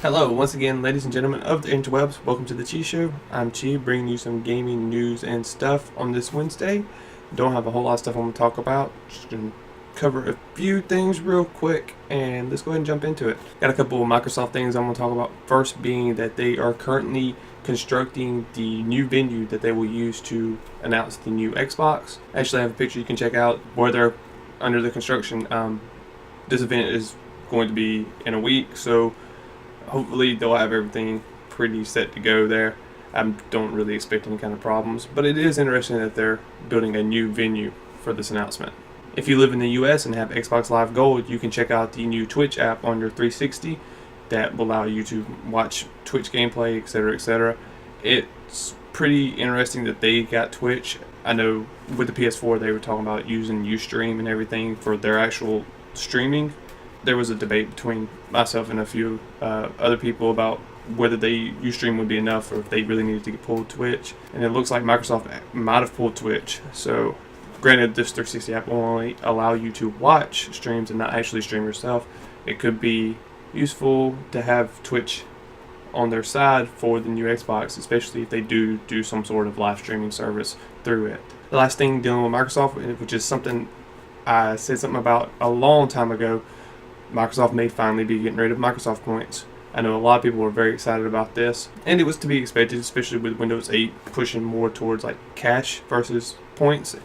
Hello, once again, ladies and gentlemen of the interwebs. Welcome to the Chi Show. I'm Chi, bringing you some gaming news and stuff on this Wednesday. Don't have a whole lot of stuff I'm going to talk about. Just going to cover a few things real quick, and let's go ahead and jump into it. Got a couple of Microsoft things I'm going to talk about. First being that they are currently constructing the new venue that they will use to announce the new Xbox. I actually have a picture you can check out where they're under the construction. This event is going to be in a week, so hopefully they'll have everything pretty set to go there. I don't really expect any kind of problems, but it is interesting that they're building a new venue for this announcement. If you live in the US and have Xbox Live Gold, you can check out the new Twitch app on your 360 that will allow you to watch Twitch gameplay, etc., etc. It's pretty interesting that they got Twitch. I know with the PS4 they were talking about using Ustream and everything for their actual streaming. There was a debate between myself and a few other people about whether Ustream would be enough or if they really needed to get pulled Twitch. And it looks like Microsoft might have pulled Twitch. So, granted, this 360 app will only allow you to watch streams and not actually stream yourself. It could be useful to have Twitch on their side for the new Xbox, especially if they do some sort of live streaming service through it. The last thing dealing with Microsoft, which is something I said something about a long time ago, Microsoft may finally be getting rid of Microsoft points. I know a lot of people were very excited about this, and it was to be expected, especially with Windows 8 pushing more towards like cash versus points.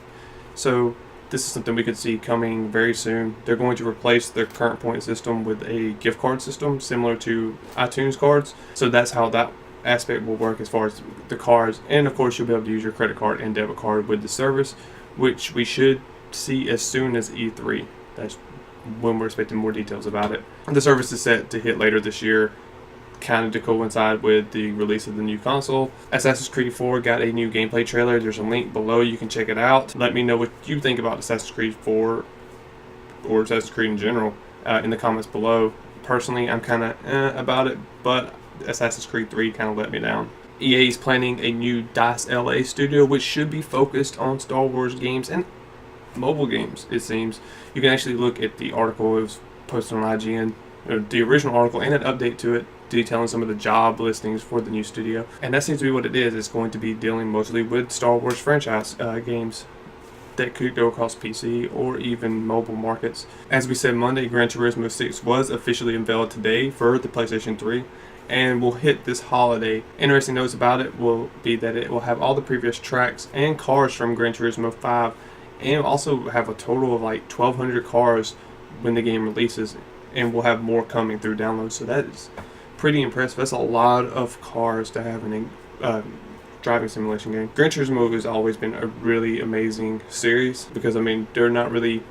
So this is something we could see coming very soon. They're going to replace their current point system with a gift card system similar to iTunes cards. So that's how that aspect will work as far as the cards. And of course, you'll be able to use your credit card and debit card with the service, which we should see as soon as E3. That's when we're expecting more details about it. The service is set to hit later this year, kind of to coincide with the release of the new console. Assassin's Creed 4 got a new gameplay trailer. There's a link below. You can check it out. Let me know what you think about Assassin's Creed 4 or Assassin's Creed in general in the comments below. Personally, I'm kind of about it, but Assassin's Creed 3 kind of let me down. EA is planning a new DICE LA studio, which should be focused on Star Wars games and mobile games, it seems. You can actually look at the article. It was posted on IGN, the original article, and an update to it detailing some of the job listings for the new studio. And that seems to be what it is. It's going to be dealing mostly with Star Wars franchise games that could go across PC or even mobile markets. As we said Monday, Gran Turismo 6 was officially unveiled today for the PlayStation 3 and will hit this holiday. Interesting notes about it will be that it will have all the previous tracks and cars from Gran Turismo 5, and also have a total of like 1,200 cars when the game releases, and we'll have more coming through downloads. So that is pretty impressive. That's a lot of cars to have in a driving simulation game. Gran Turismo has always been a really amazing series because, I mean, they're not really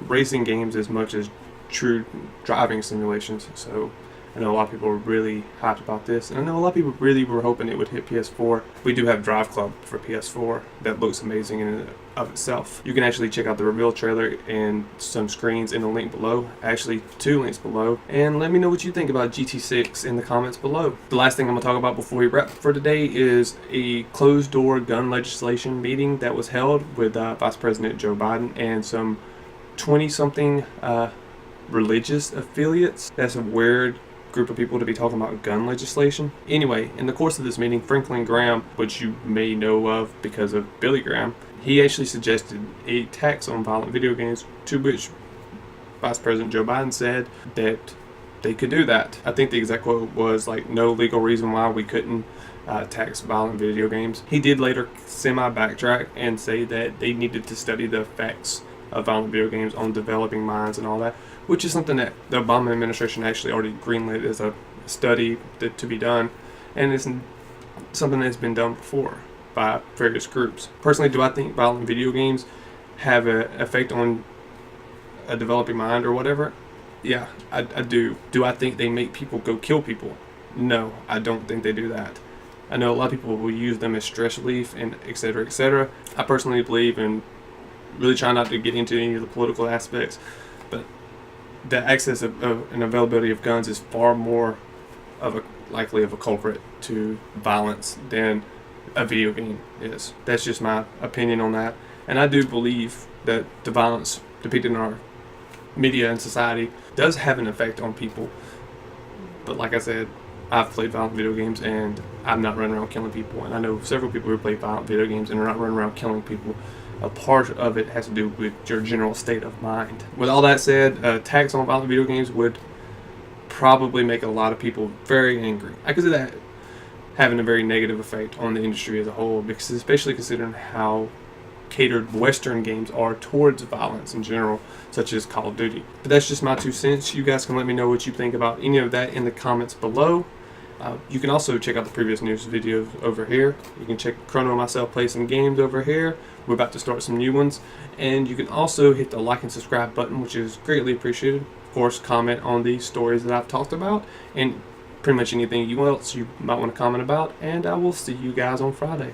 racing games as much as true driving simulations. So I know a lot of people are really hyped about this, and I know a lot of people really were hoping it would hit PS4. We do have Drive Club for PS4 that looks amazing in and of itself. You can actually check out the reveal trailer and some screens in the link below, actually 2 links below, and let me know what you think about GT6 in the comments below. The last thing I'm going to talk about before we wrap for today is a closed-door gun legislation meeting that was held with Vice President Joe Biden and some 20-something religious affiliates. That's a weird group of people to be talking about gun legislation. Anyway, in the course of this meeting, Franklin Graham, which you may know of because of Billy Graham, he actually suggested a tax on violent video games, to which Vice President Joe Biden said that they could do that. I think the exact quote was like, no legal reason why we couldn't tax violent video games. He did later semi-backtrack and say that they needed to study the effects of violent video games on developing minds and all that, which is something that the Obama administration actually already greenlit as a study to be done, and it's something that's been done before by various groups. Personally, do I think violent video games have an effect on a developing mind or whatever? Yeah, I do. Do I think they make people go kill people? No, I don't think they do that. I know a lot of people will use them as stress relief and etc., etc. I personally believe in really try not to get into any of the political aspects, but the access of and availability of guns is far more of a likely of a culprit to violence than a video game is. That's just my opinion on that, and I do believe that the violence depicted in our media and society does have an effect on people, But like I said, I've played violent video games and I'm not running around killing people. And I know several people who play violent video games and are not running around killing people. A part of it has to do with your general state of mind. With all that said, tax on violent video games would probably make a lot of people very angry. I could see that having a very negative effect on the industry as a whole, because especially considering how catered Western games are towards violence in general, such as Call of Duty. But that's just my 2 cents. You guys can let me know what you think about any of that in the comments below. You can also check out the previous news videos over here. You can check Chrono and myself play some games over here. We're about to start some new ones. And you can also hit the like and subscribe button, which is greatly appreciated. Of course, comment on these stories that I've talked about, and pretty much anything else you might want to comment about. And I will see you guys on Friday.